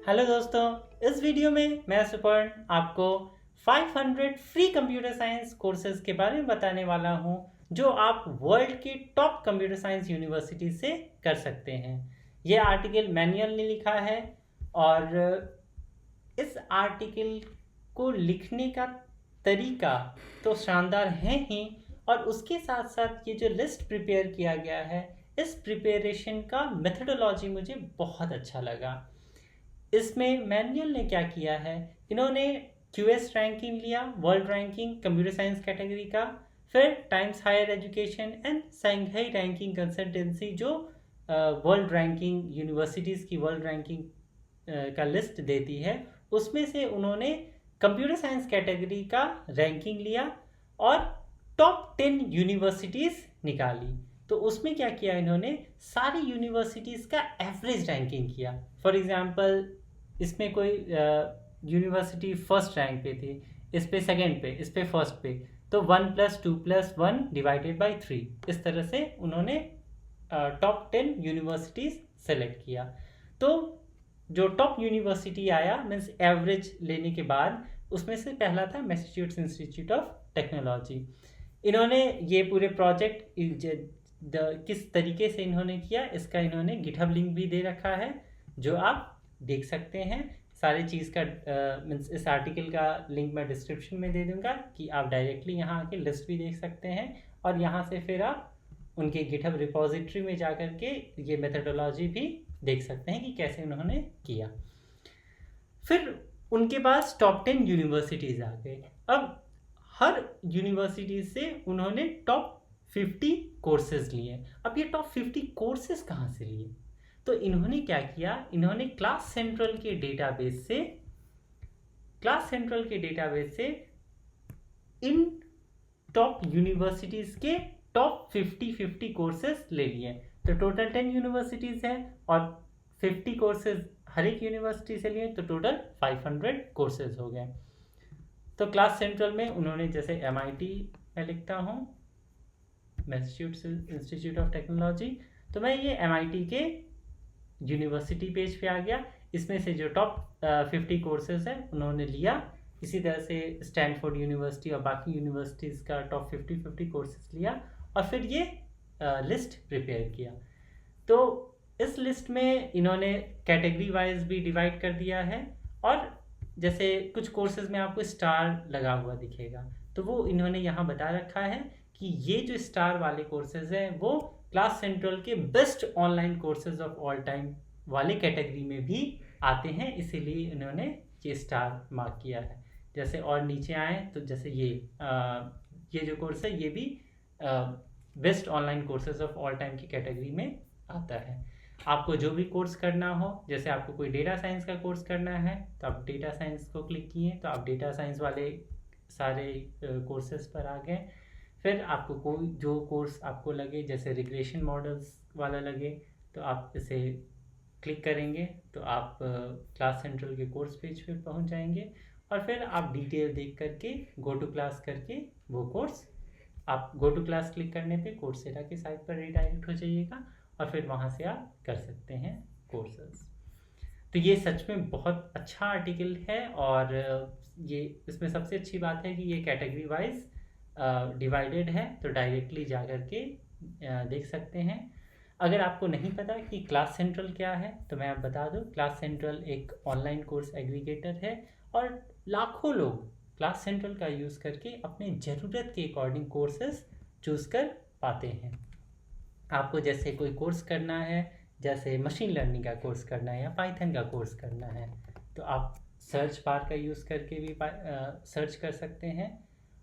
Hello दोस्तों, इस video में मैं सुपर्ण आपको 500 फ्री कंप्यूटर साइंस कोर्सेज के बारे में बताने वाला हूं जो आप वर्ल्ड की टॉप कंप्यूटर साइंस यूनिवर्सिटी से कर सकते हैं। ये आर्टिकल मैनुअल ने लिखा है और इस आर्टिकल को लिखने का तरीका तो शानदार है ही, और उसके साथ साथ ये जो लिस्ट प्रिपेयर किया गया है, इस प्रिपरेशन का मेथडोलॉजी मुझे बहुत अच्छा लगा। इसमें मैनुअल ने क्या किया है, इन्होंने क्यूएस रैंकिंग लिया, world ranking computer science category का, फिर Times Higher Education and Shanghai ranking consultancy जो वर्ल्ड रैंकिंग यूनिवर्सिटीज़ की वर्ल्ड रैंकिंग का लिस्ट देती है, उसमें से उन्होंने कंप्यूटर साइंस कैटेगरी का रैंकिंग लिया और टॉप 10 यूनिवर्सिटीज़ निकाली। तो उसमें क्या किया, इन्होंने सारी यूनिवर्सिटीज़ का एवरेज रैंकिंग किया। फॉर एग्जांपल इसमें कोई यूनिवर्सिटी फर्स्ट रैंक पे थी, इस पे सेकंड पे, इस पे फर्स्ट पे, तो 1+2+1 डिवाइडेड बाई 3, इस तरह से उन्होंने टॉप 10 यूनिवर्सिटीज़ सेलेक्ट किया। तो जो टॉप यूनिवर्सिटी आया मीन्स एवरेज लेने के बाद, उसमें से पहला था मैसाचुसेट्स इंस्टीट्यूट ऑफ टेक्नोलॉजी। इन्होंने ये पूरे प्रोजेक्ट किस तरीके से इन्होंने किया, इसका इन्होंने गिटहब लिंक भी दे रखा है जो आप देख सकते हैं। सारी चीज़ का मीन्स इस आर्टिकल का लिंक मैं डिस्क्रिप्शन में दे दूंगा कि आप डायरेक्टली यहाँ आके लिस्ट भी देख सकते हैं, और यहाँ से फिर आप उनके गिटहब रिपोजिटरी में जा कर के ये मेथडोलॉजी भी देख सकते हैं कि कैसे उन्होंने किया। फिर उनके पास टॉप 10 यूनिवर्सिटीज़ आ गए। अब हर यूनिवर्सिटी से उन्होंने टॉप 50 कोर्सेज लिए। अब ये टॉप 50 कोर्सेज कहाँ से लिए, तो इन्होंने क्या किया, इन्होंने क्लास सेंट्रल के डेटाबेस से इन टॉप यूनिवर्सिटीज़ के टॉप 50 कोर्सेज ले लिए। तो टोटल 10 यूनिवर्सिटीज़ हैं और 50 कोर्सेज हर एक यूनिवर्सिटी से लिए, तो टोटल 500 कोर्सेज हो गए। तो क्लास सेंट्रल में उन्होंने जैसे MIT मैं लिखता हूँ, मैसाचुसेट्स इंस्टीट्यूट ऑफ टेक्नोलॉजी, तो मैं ये MIT के यूनिवर्सिटी पेज पे आ गया। इसमें से जो टॉप 50 कोर्सेज हैं उन्होंने लिया। इसी तरह से स्टैनफोर्ड यूनिवर्सिटी और बाकी यूनिवर्सिटीज़ का टॉप 50 कोर्सेज लिया और फिर ये लिस्ट प्रिपेयर किया। तो इस लिस्ट में इन्होंने कैटेगरी वाइज भी डिवाइड कर दिया है, और जैसे कुछ कोर्सेज में आपको स्टार लगा हुआ दिखेगा, तो वो इन्होंने यहाँ बता रखा है कि ये जो स्टार वाले कोर्सेज हैं वो क्लास सेंट्रल के best online courses of all time वाले कैटेगरी में भी आते हैं, इसीलिए इन्होंने ये स्टार मार्क किया है। जैसे और नीचे आए तो जैसे ये जो कोर्स है ये भी best online courses of all time की कैटेगरी में आता है। आपको जो भी कोर्स करना हो, जैसे आपको कोई डेटा साइंस का कोर्स करना है तो आप डेटा साइंस को क्लिक किए तो आप डेटा साइंस वाले सारे कोर्सेज पर आ गए। फिर आपको कोई जो कोर्स आपको लगे, जैसे रिग्रेशन मॉडल्स वाला लगे, तो आप इसे क्लिक करेंगे तो आप क्लास सेंट्रल के कोर्स पेज पर पहुंच जाएंगे, और फिर आप डिटेल देख करके गो टू क्लास करके वो कोर्स, आप गो टू क्लास क्लिक करने पे कोर्सेरा की साइट पर रीडायरेक्ट हो जाइएगा और फिर वहाँ से आप कर सकते हैं कोर्सेज। तो ये सच में बहुत अच्छा आर्टिकल है, और ये इसमें सबसे अच्छी बात है कि ये कैटेगरी वाइज डिवाइडेड है, तो डायरेक्टली जा कर के देख सकते हैं। अगर आपको नहीं पता कि क्लास सेंट्रल क्या है तो मैं आप बता दूं, क्लास सेंट्रल एक ऑनलाइन कोर्स एग्रीगेटर है, और लाखों लोग क्लास सेंट्रल का यूज़ करके अपने ज़रूरत के अकॉर्डिंग कोर्सेज चूज़ कर पाते हैं। आपको जैसे कोई कोर्स करना है, जैसे मशीन लर्निंग का कोर्स करना है या पाइथन का कोर्स करना है, तो आप सर्च बार का यूज़ करके भी सर्च कर सकते हैं।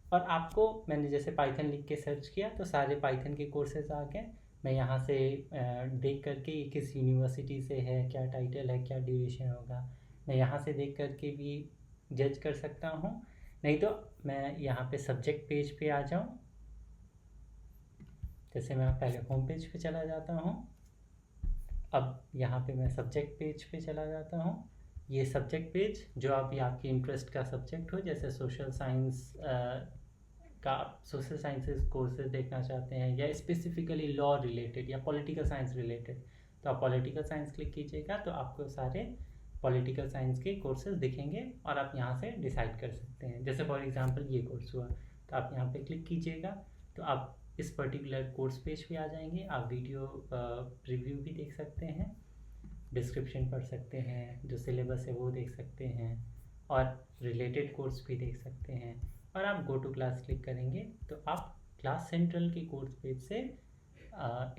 और आपको मैंने जैसे पाइथन लिख के सर्च किया तो सारे पाइथन के कोर्सेज आ गए। मैं यहाँ से देख करके ये किस यूनिवर्सिटी से है, क्या टाइटल है, क्या ड्यूरेशन होगा, मैं यहाँ से देख करके भी जज कर सकता हूँ। नहीं तो मैं यहाँ पे सब्जेक्ट पेज पे आ जाऊँ, जैसे मैं पहले होम पेज पे चला जाता हूँ, अब यहाँ पे मैं सब्जेक्ट पेज पे चला जाता हूँ। ये सब्जेक्ट पेज जो अभी आपके इंटरेस्ट का सब्जेक्ट हो, जैसे सोशल साइंस का सोशल साइंसेस कोर्सेज देखना चाहते हैं, या स्पेसिफिकली लॉ रिलेटेड या पॉलिटिकल साइंस रिलेटेड, तो आप पॉलिटिकल साइंस क्लिक कीजिएगा तो आपको सारे पॉलिटिकल साइंस के कोर्सेज दिखेंगे और आप यहाँ से डिसाइड कर सकते हैं। जैसे फॉर एग्जांपल ये कोर्स हुआ, तो आप यहाँ पे क्लिक कीजिएगा तो आप इस पर्टिकुलर कोर्स पेज पे आ जाएंगे। आप वीडियो रिव्यू भी देख सकते हैं, डिस्क्रिप्शन पढ़ सकते हैं, जो सिलेबस है वो देख सकते हैं और रिलेटेड कोर्स भी देख सकते हैं। और आप गो टू क्लास क्लिक करेंगे तो आप क्लास सेंट्रल के कोर्स पेज से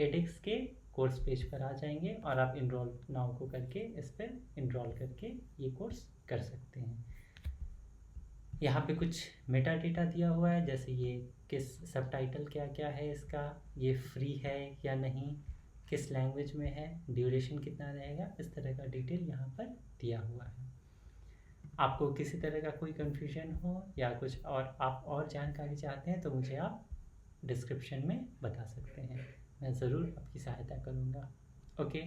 एडिक्स के कोर्स पेज पर आ जाएंगे और आप इनरोल नाउ को करके इस पर इनरोल करके ये कोर्स कर सकते हैं। यहाँ पे कुछ मेटा डेटा दिया हुआ है, जैसे ये किस सबटाइटल क्या क्या है इसका, ये फ्री है या नहीं, किस लैंग्वेज में है, ड्यूरेशन कितना रहेगा, इस तरह का डिटेल यहाँ पर दिया हुआ है। आपको किसी तरह का कोई कन्फ्यूजन हो या कुछ और आप और जानकारी चाहते हैं तो मुझे आप डिस्क्रिप्शन में बता सकते हैं, मैं ज़रूर आपकी सहायता करूँगा। Okay,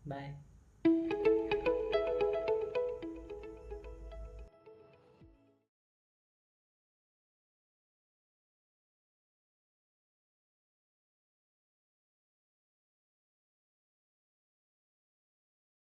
bye.